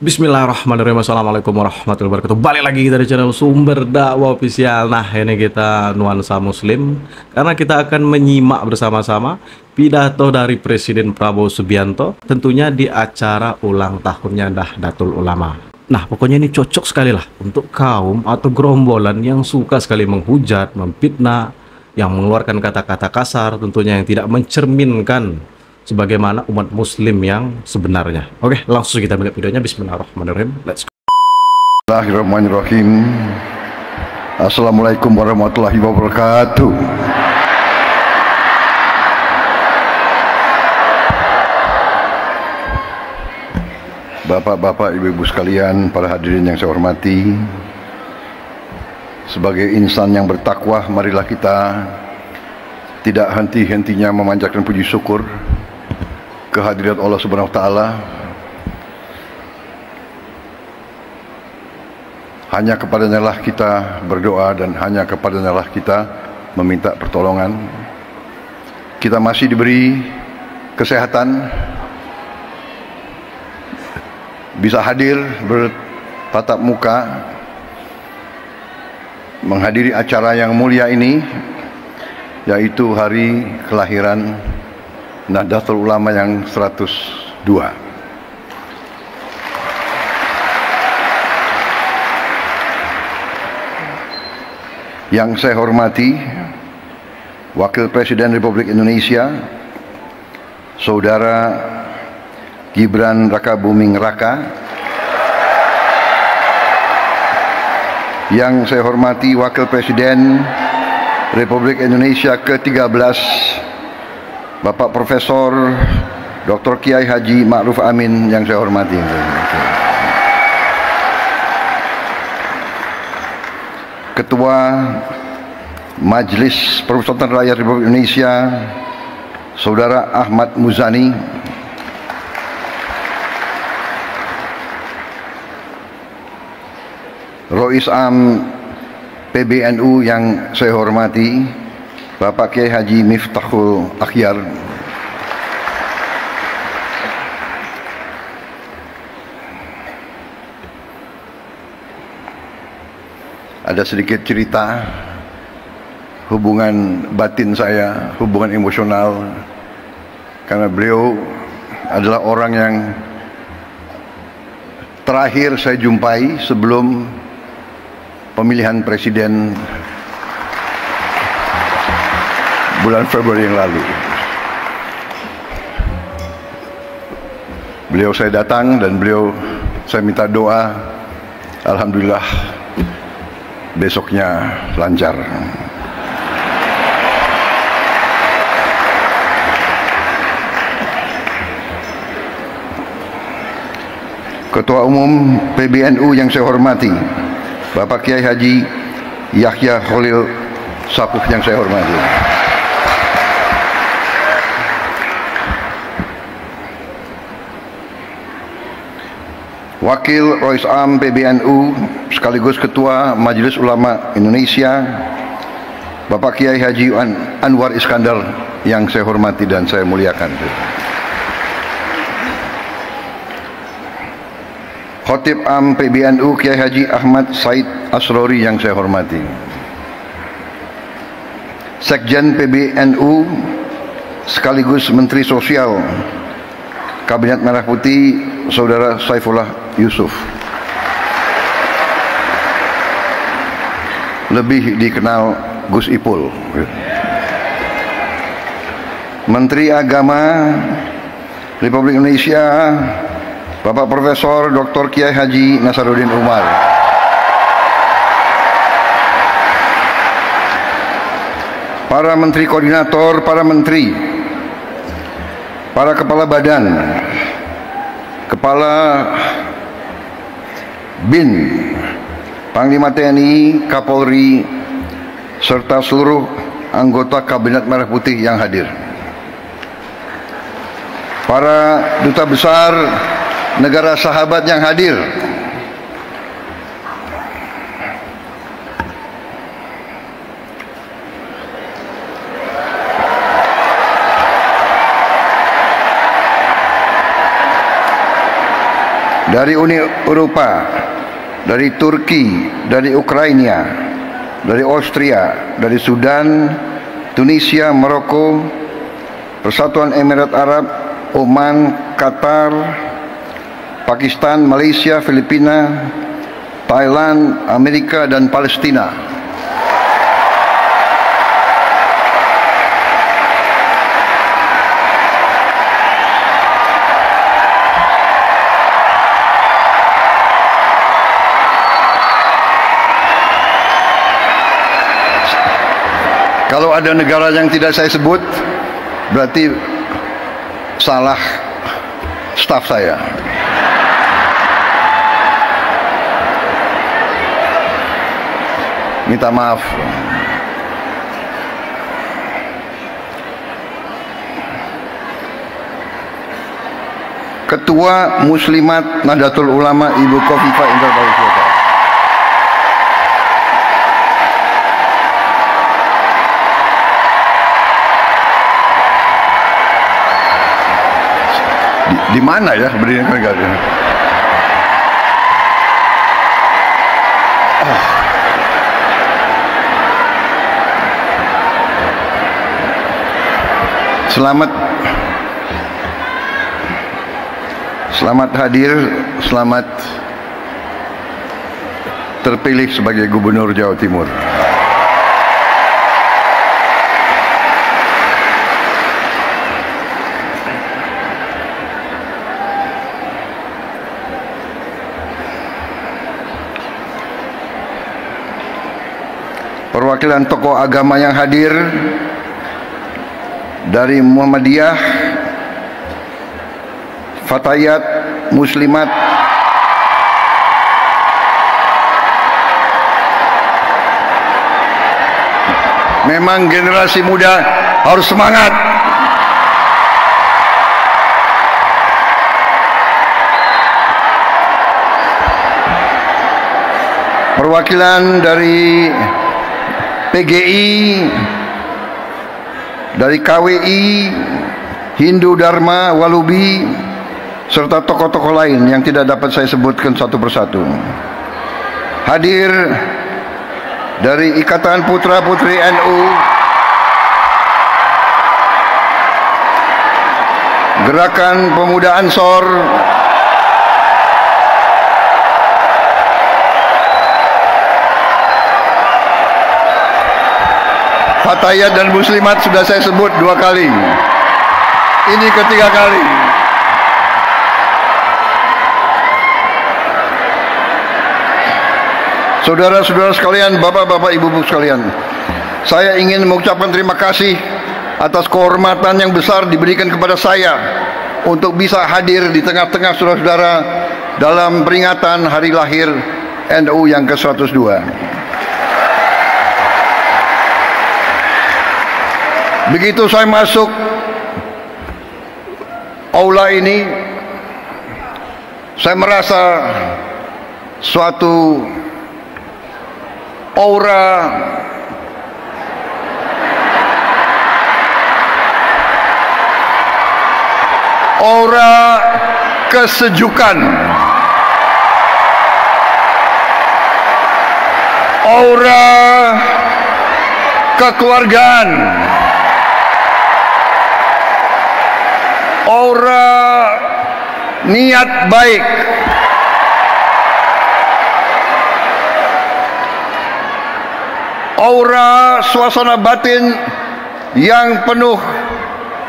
Bismillahirrahmanirrahim. Assalamualaikum warahmatullahi wabarakatuh. Balik lagi kita di channel Sumber Dakwah Official. Nah, ini kita nuansa muslim karena kita akan menyimak bersama-sama pidato dari Presiden Prabowo Subianto tentunya di acara ulang tahunnya Nahdlatul Ulama. Nah, pokoknya ini cocok sekali lah untuk kaum atau gerombolan yang suka sekali menghujat, memfitnah, yang mengeluarkan kata-kata kasar, tentunya yang tidak mencerminkan sebagaimana umat muslim yang sebenarnya. Oke, langsung kita melihat videonya. Bismillahirrahmanirrahim. Let's go. Bismillahirrahmanirrahim. Assalamualaikum warahmatullahi wabarakatuh. Bapak-bapak, ibu-ibu sekalian, para hadirin yang saya hormati, sebagai insan yang bertakwa, marilah kita tidak henti-hentinya memanjatkan puji syukur kehadirat Allah Subhanahu wa taala. Hanya kepadanya lah kita berdoa dan hanya kepadanya lah kita meminta pertolongan. Kita masih diberi kesehatan, bisa hadir bertatap muka menghadiri acara yang mulia ini, yaitu hari kelahiran Nahdlatul Ulama yang 102. Yang saya hormati Wakil Presiden Republik Indonesia Saudara Gibran Rakabuming Raka, yang saya hormati Wakil Presiden Republik Indonesia ke-13 Bapak Profesor Dr. Kiai Haji Ma'ruf Amin, yang saya hormati. Ketua Majelis Permusyawaratan Rakyat Republik Indonesia Saudara Ahmad Muzani, Rois Am PBNU yang saya hormati Bapak Kiai Haji Miftahul Akhyar, ada sedikit cerita hubungan batin saya, hubungan emosional, karena beliau adalah orang yang terakhir saya jumpai sebelum pemilihan presiden bulan Februari yang lalu. Beliau saya datang dan beliau saya minta doa, alhamdulillah besoknya lancar. Ketua Umum PBNU yang saya hormati Bapak Kiai Haji Yahya Khalil Saquf yang saya hormati, Wakil Rois Am PBNU sekaligus Ketua Majelis Ulama Indonesia Bapak Kiai Haji Anwar Iskandar yang saya hormati dan saya muliakan, Khatib Am PBNU Kiai Haji Ahmad Said Asrori yang saya hormati, Sekjen PBNU sekaligus Menteri Sosial Kabinet Merah Putih Saudara Saifullah Yusuf, lebih dikenal Gus Ipul, Menteri Agama Republik Indonesia Bapak Profesor Dr. Kiai Haji Nasaruddin Umar, para menteri koordinator, para menteri, para kepala badan, kepala BIN, Panglima TNI, Kapolri, serta seluruh anggota Kabinet Merah Putih yang hadir, para duta besar negara sahabat yang hadir, dari Uni Eropa, dari Turki, dari Ukraina, dari Austria, dari Sudan, Tunisia, Maroko, Persatuan Emirat Arab, Oman, Qatar, Pakistan, Malaysia, Filipina, Thailand, Amerika, dan Palestina. Kalau ada negara yang tidak saya sebut, berarti salah staf saya. Minta maaf. Ketua Muslimat Nahdlatul Ulama Ibu Khofifah Indar Parawansa. Di mana ya berdiri negara? Selamat hadir, selamat terpilih sebagai Gubernur Jawa Timur. Perwakilan tokoh agama yang hadir dari Muhammadiyah, Fatayat, Muslimat, memang generasi muda harus semangat. Perwakilan dari PGI, dari KWI, Hindu Dharma, Walubi, serta tokoh-tokoh lain yang tidak dapat saya sebutkan satu persatu. Hadir dari Ikatan Putra Putri NU, Gerakan Pemuda Ansor, Fatayat dan Muslimat sudah saya sebut 2 kali. Ini ketiga kali. Saudara-saudara sekalian, bapak-bapak, ibu-ibu sekalian, saya ingin mengucapkan terima kasih atas kehormatan yang besar diberikan kepada saya untuk bisa hadir di tengah-tengah saudara-saudara dalam peringatan hari lahir NU yang ke-102. Begitu saya masuk aula ini, saya merasa suatu aura kesejukan, aura kekeluargaan, aura niat baik, aura suasana batin yang penuh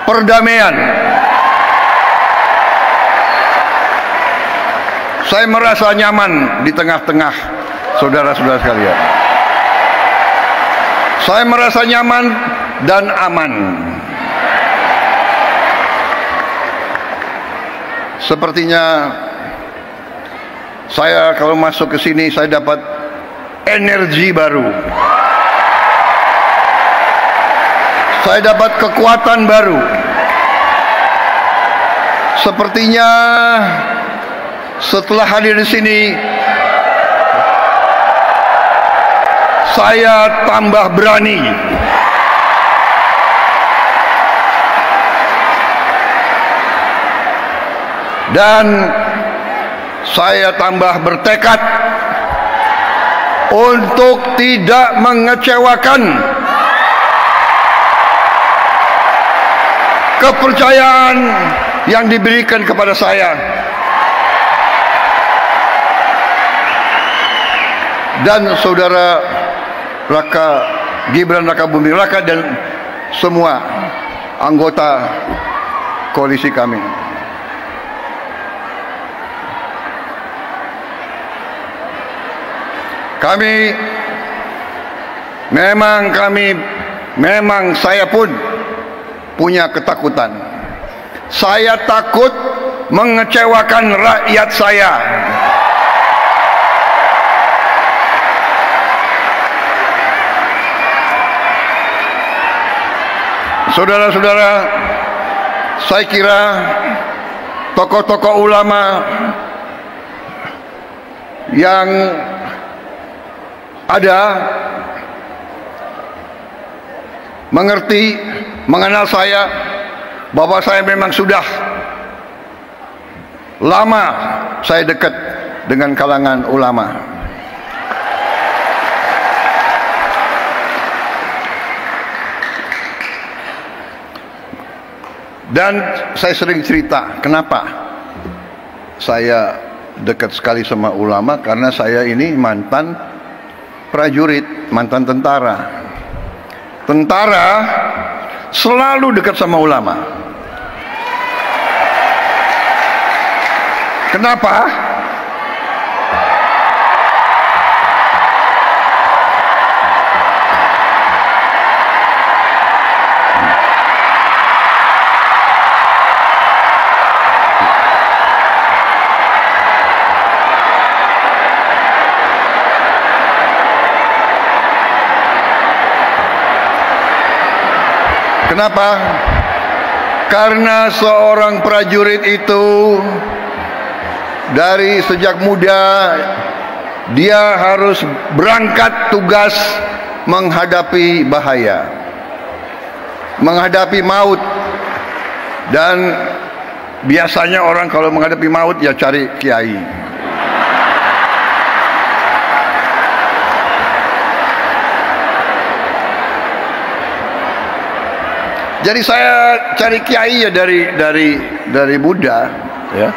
perdamaian. Saya merasa nyaman di tengah-tengah saudara-saudara sekalian. Saya merasa nyaman dan aman. Sepertinya saya kalau masuk ke sini saya dapat energi baru. Saya dapat kekuatan baru. Sepertinya setelah hadir di sini saya tambah berani. Dan saya tambah bertekad untuk tidak mengecewakan kepercayaan yang diberikan kepada saya. Dan saudara Gibran Raka Buming Raka dan semua anggota koalisi kami. Memang saya pun punya ketakutan. Saya takut mengecewakan rakyat saya. Saudara-saudara, saya kira tokoh-tokoh ulama yang ada mengerti, mengenal saya, bahwa saya memang sudah lama saya dekat dengan kalangan ulama. Dan saya sering cerita kenapa saya dekat sekali sama ulama, karena saya ini mantan prajurit, mantan tentara. Tentara selalu dekat sama ulama. Kenapa? Kenapa? Karena seorang prajurit itu dari sejak muda dia harus berangkat tugas menghadapi bahaya, menghadapi maut. Dan biasanya orang kalau menghadapi maut ya cari kiai. Jadi saya cari kiai ya dari Buddha, ya.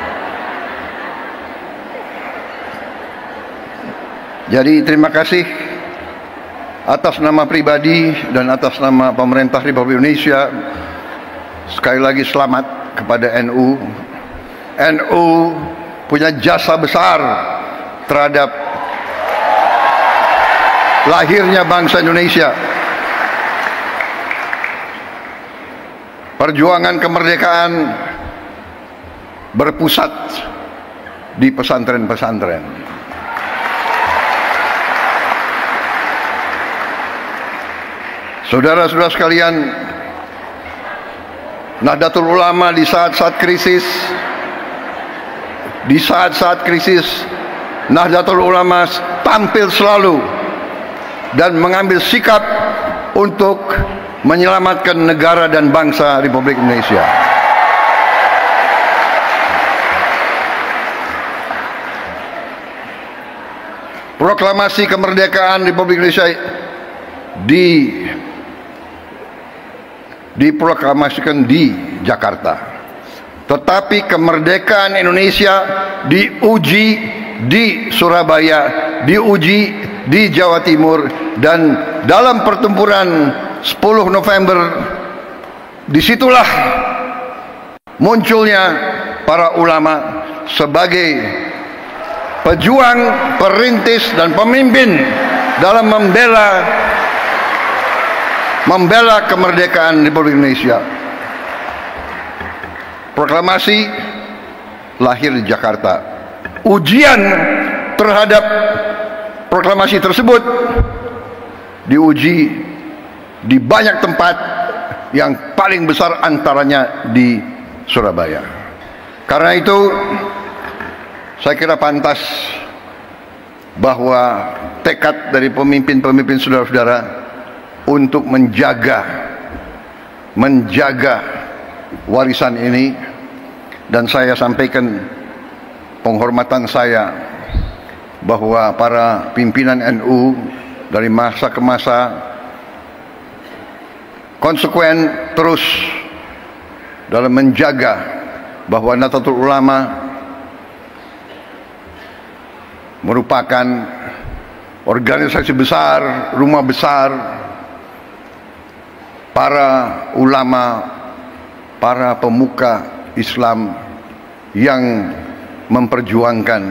Jadi terima kasih atas nama pribadi dan atas nama pemerintah Republik Indonesia. Sekali lagi selamat kepada NU. NU punya jasa besar terhadap lahirnya bangsa Indonesia. Perjuangan kemerdekaan berpusat di pesantren-pesantren. Saudara-saudara sekalian, Nahdlatul Ulama di saat-saat krisis, Nahdlatul Ulama tampil selalu dan mengambil sikap untuk menyelamatkan negara dan bangsa Republik Indonesia. Proklamasi kemerdekaan Republik Indonesia diproklamasikan di Jakarta, tetapi kemerdekaan Indonesia diuji di Surabaya, diuji di Jawa Timur, dan dalam pertempuran 10 November disitulah munculnya para ulama sebagai pejuang, perintis, dan pemimpin dalam membela kemerdekaan Republik Indonesia. Proklamasi lahir di Jakarta. Ujian terhadap proklamasi tersebut diuji di banyak tempat, yang paling besar antaranya di Surabaya. Karena itu saya kira pantas bahwa tekad dari pemimpin-pemimpin saudara-saudara untuk menjaga warisan ini, dan saya sampaikan penghormatan saya bahwa para pimpinan NU dari masa ke masa konsekuen terus dalam menjaga bahwa Nahdlatul Ulama merupakan organisasi besar, rumah besar para ulama, para pemuka Islam yang memperjuangkan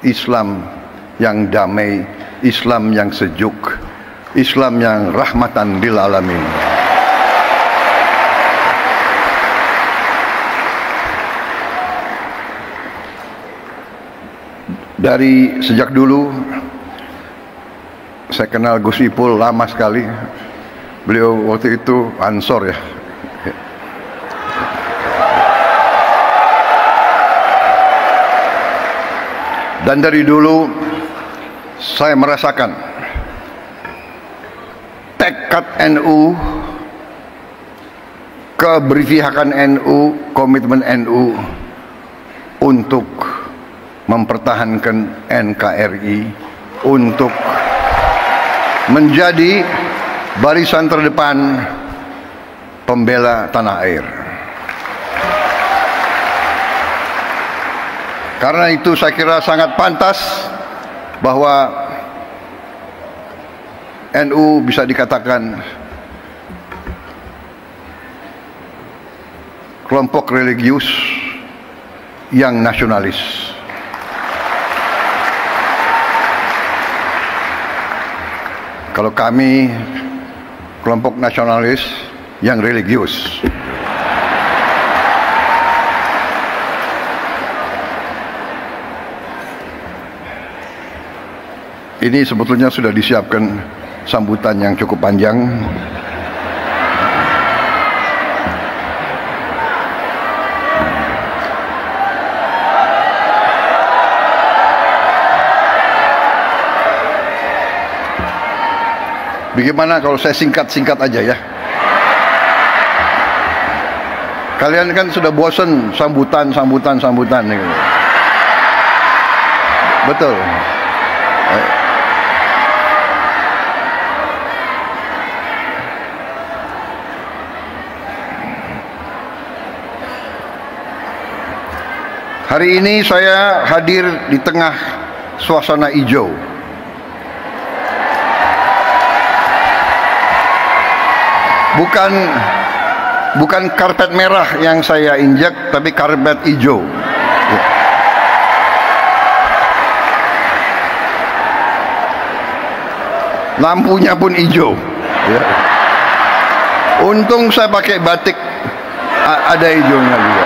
Islam yang damai, Islam yang sejuk, Islam yang rahmatan lil alamin. Dari sejak dulu saya kenal Gus Ipul lama sekali. Beliau waktu itu Ansor ya. Dan dari dulu saya merasakan tekad NU, keberpihakan NU, komitmen NU untuk mempertahankan NKRI, untuk menjadi barisan terdepan pembela tanah air. Karena itu saya kira sangat pantas bahwa NU bisa dikatakan kelompok religius yang nasionalis. Kalau kami kelompok nasionalis yang religius. Ini sebetulnya sudah disiapkan sambutan yang cukup panjang. Bagaimana kalau saya singkat-singkat aja ya? Kalian kan sudah bosan sambutan nih. Betul. Hari ini saya hadir di tengah suasana hijau. Bukan karpet merah yang saya injak, tapi karpet hijau. Lampunya pun hijau. Untung saya pakai batik, ada hijaunya juga.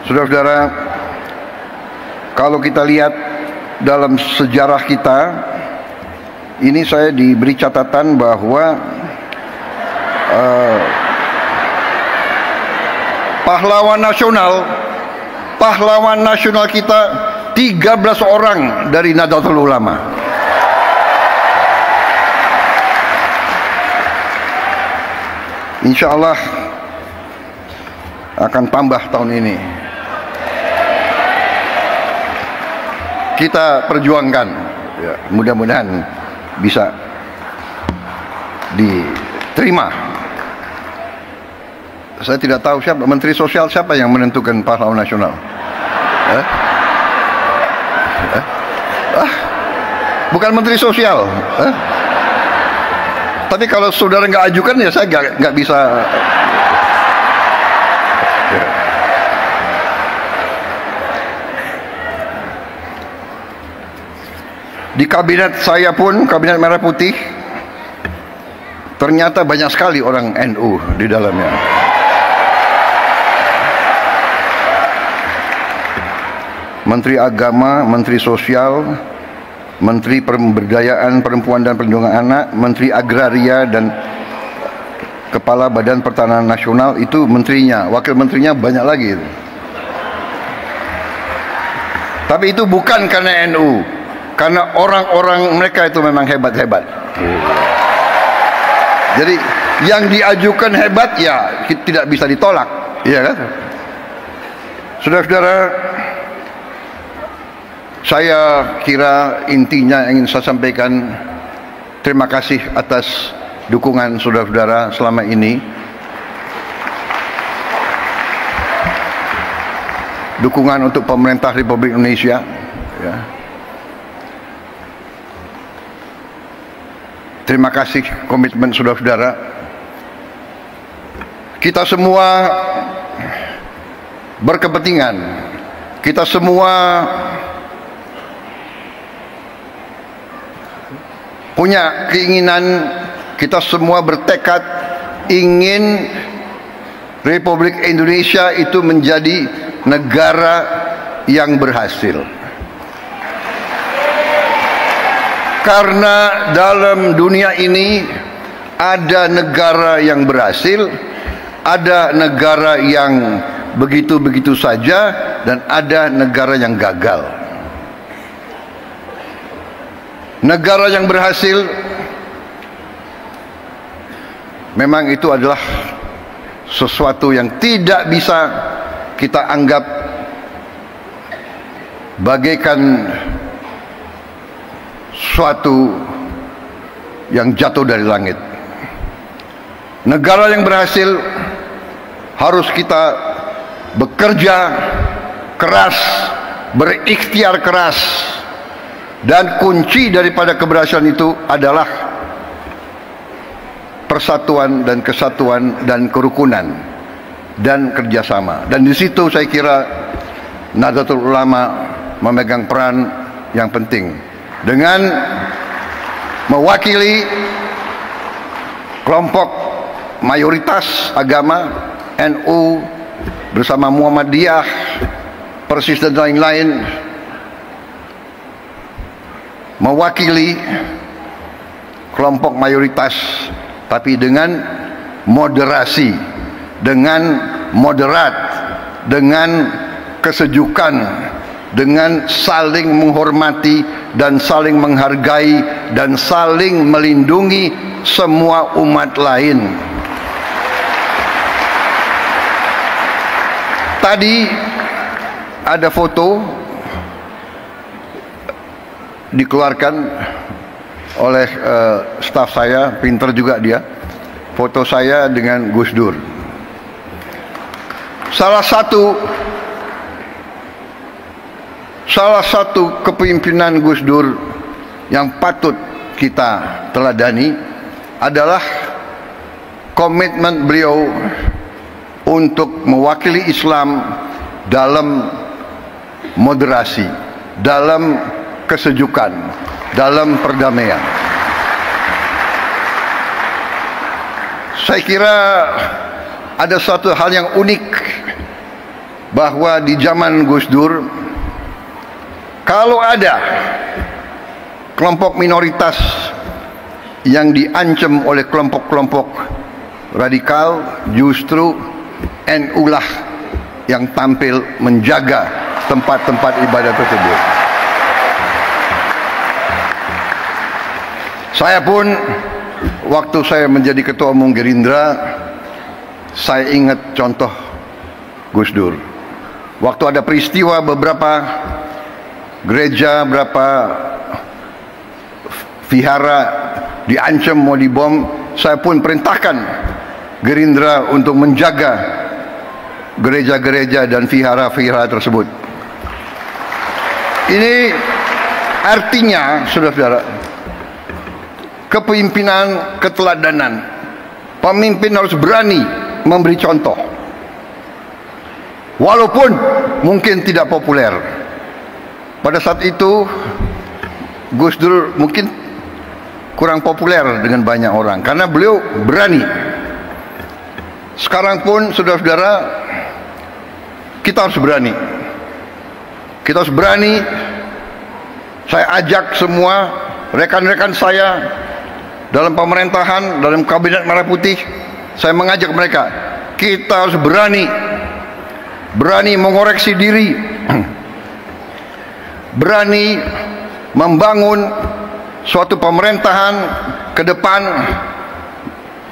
Saudara-saudara, kalau kita lihat dalam sejarah kita, ini saya diberi catatan bahwa pahlawan nasional kita 13 orang dari Nahdlatul Ulama. Insya Allah akan tambah tahun ini. Kita perjuangkan, ya, mudah-mudahan bisa diterima. Saya tidak tahu siapa Menteri Sosial, siapa yang menentukan pahlawan nasional. Bukan Menteri Sosial. Tapi kalau saudara nggak ajukan ya saya nggak bisa. Di kabinet saya pun, kabinet Merah Putih, ternyata banyak sekali orang NU di dalamnya. Menteri Agama, Menteri Sosial, Menteri Pemberdayaan Perempuan dan Perlindungan Anak, Menteri Agraria dan Kepala Badan Pertanahan Nasional, itu menterinya, wakil menterinya banyak lagi. Tapi itu bukan karena NU. karena orang-orang mereka itu memang hebat-hebat. Jadi yang diajukan hebat ya tidak bisa ditolak, iya kan? Saudara-saudara, saya kira intinya ingin saya sampaikan, terima kasih atas dukungan saudara-saudara selama ini. Dukungan untuk pemerintah Republik Indonesia, ya. Terima kasih komitmen saudara-saudara. Kita semua berkepentingan, kita semua punya keinginan, kita semua bertekad ingin Republik Indonesia itu menjadi negara yang berhasil. Karena dalam dunia ini ada negara yang berhasil, ada negara yang begitu-begitu saja, dan ada negara yang gagal. Negara yang berhasil memang itu adalah sesuatu yang tidak bisa kita anggap bagaikan suatu yang jatuh dari langit. Negara yang berhasil harus kita bekerja keras, berikhtiar keras, dan kunci daripada keberhasilan itu adalah persatuan dan kesatuan dan kerukunan dan kerjasama. Dan di situ saya kira Nahdlatul Ulama memegang peran yang penting dengan mewakili kelompok mayoritas agama NU bersama Muhammadiyah, Persis dan lain-lain, mewakili kelompok mayoritas tapi dengan moderasi, dengan moderat, dengan kesejukan, dengan saling menghormati dan saling menghargai dan saling melindungi semua umat lain. Tadi ada foto dikeluarkan oleh staf saya, pinter juga dia, foto saya dengan Gus Dur. Salah satu kepemimpinan Gus Dur yang patut kita teladani adalah komitmen beliau untuk mewakili Islam dalam moderasi, dalam kesejukan, dalam perdamaian. Saya kira ada satu hal yang unik, bahwa di zaman Gus Dur, kalau ada kelompok minoritas yang diancam oleh kelompok-kelompok radikal, justru NU lah yang tampil menjaga tempat-tempat ibadah tersebut. Saya pun waktu saya menjadi ketua umum Gerindra, saya ingat contoh Gus Dur. Waktu ada peristiwa beberapa gereja, berapa vihara diancam mau dibom, saya pun perintahkan Gerindra untuk menjaga gereja-gereja dan vihara-vihara tersebut. Ini artinya, saudara-saudara, kepemimpinan, keteladanan. Pemimpin harus berani memberi contoh, walaupun mungkin tidak populer. Pada saat itu Gus Dur mungkin kurang populer dengan banyak orang karena beliau berani. Sekarang pun saudara-saudara, kita harus berani. Kita harus berani. Saya ajak semua rekan-rekan saya dalam pemerintahan, dalam kabinet Merah Putih, saya mengajak mereka, kita harus berani mengoreksi diri, berani membangun suatu pemerintahan ke depan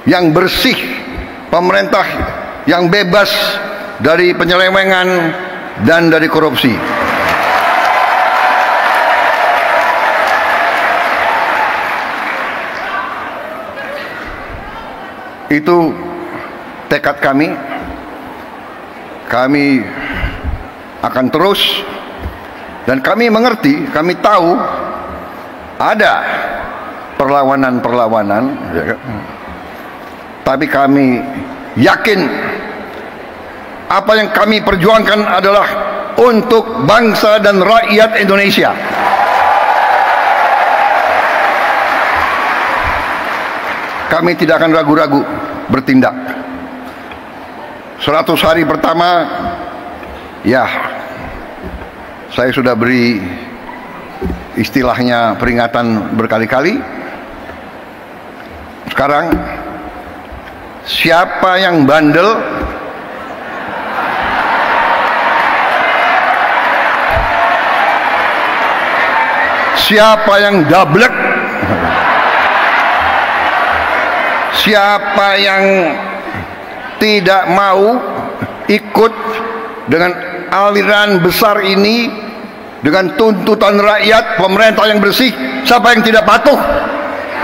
yang bersih, pemerintah yang bebas dari penyelewengan dan dari korupsi. Itu tekad kami. Kami akan terus, dan kami mengerti, kami tahu ada perlawanan-perlawanan, ya, tapi kami yakin apa yang kami perjuangkan adalah untuk bangsa dan rakyat Indonesia. Kami tidak akan ragu-ragu bertindak. 100 hari pertama, ya, saya sudah beri istilahnya peringatan berkali-kali. Sekarang siapa yang bandel, siapa yang dablek, siapa yang tidak mau ikut dengan aliran besar ini, dengan tuntutan rakyat, pemerintah yang bersih, siapa yang tidak patuh,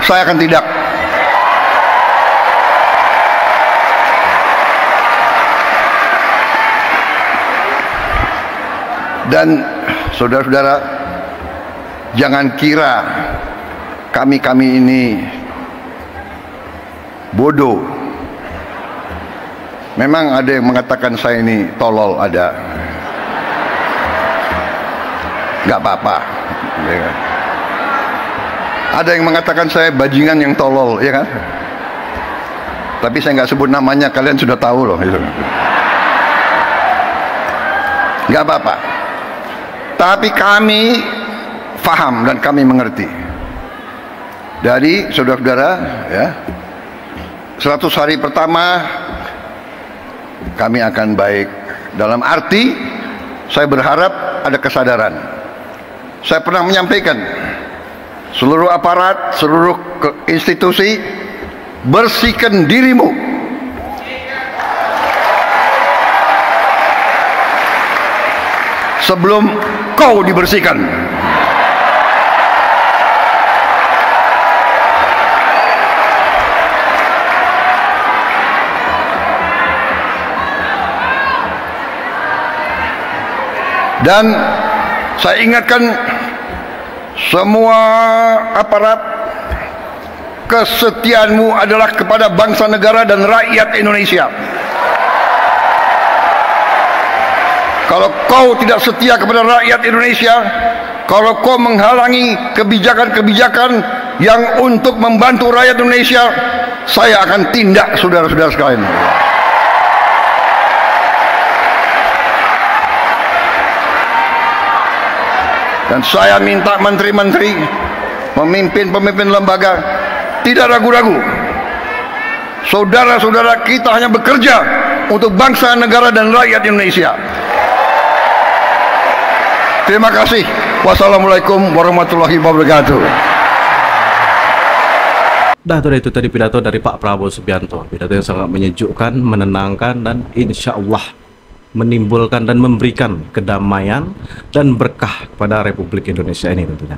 saya akan tidak. Dan saudara-saudara, jangan kira kami ini bodoh. Memang ada yang mengatakan saya ini tolol, ada. Gak apa-apa, ya kan? Ada yang mengatakan saya bajingan yang tolol, ya kan? Tapi saya nggak sebut namanya, kalian sudah tahu loh. Gak apa-apa. Tapi kami paham dan kami mengerti. Dari saudara-saudara, ya, 100 hari pertama kami akan baik. Dalam arti saya berharap ada kesadaran. Saya pernah menyampaikan, seluruh aparat, seluruh institusi, bersihkan dirimu. Sebelum kau dibersihkan. Dan saya ingatkan semua aparat, kesetiaanmu adalah kepada bangsa, negara, dan rakyat Indonesia. Kalau kau tidak setia kepada rakyat Indonesia, kalau kau menghalangi kebijakan-kebijakan yang untuk membantu rakyat Indonesia, saya akan tindak, saudara-saudara sekalian. Dan saya minta menteri-menteri, pemimpin-pemimpin lembaga, tidak ragu-ragu. Saudara-saudara kita hanya bekerja untuk bangsa, negara, dan rakyat Indonesia. Terima kasih. Wassalamualaikum warahmatullahi wabarakatuh. Dah, itu tadi pidato dari Pak Prabowo Subianto. Pidato yang sangat menyejukkan, menenangkan, dan insya Allah menimbulkan dan memberikan kedamaian dan berkah pada Republik Indonesia ini tentunya.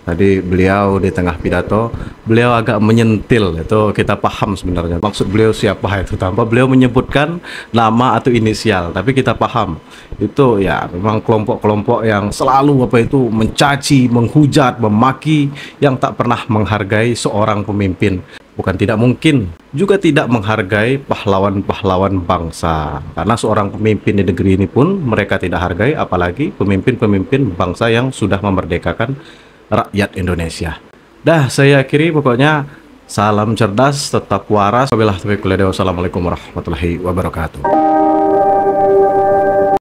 Tadi beliau di tengah pidato, beliau agak menyentil, itu kita paham sebenarnya maksud beliau siapa itu, tanpa beliau menyebutkan nama atau inisial, tapi kita paham itu ya memang kelompok-kelompok yang selalu mencaci, menghujat, memaki, yang tak pernah menghargai seorang pemimpin. Bukan tidak mungkin, juga tidak menghargai pahlawan-pahlawan bangsa. Karena seorang pemimpin di negeri ini pun mereka tidak hargai, apalagi pemimpin-pemimpin bangsa yang sudah memerdekakan rakyat Indonesia. Dah, saya akhiri pokoknya. Salam cerdas, tetap waras. Wassalamualaikum warahmatullahi wabarakatuh.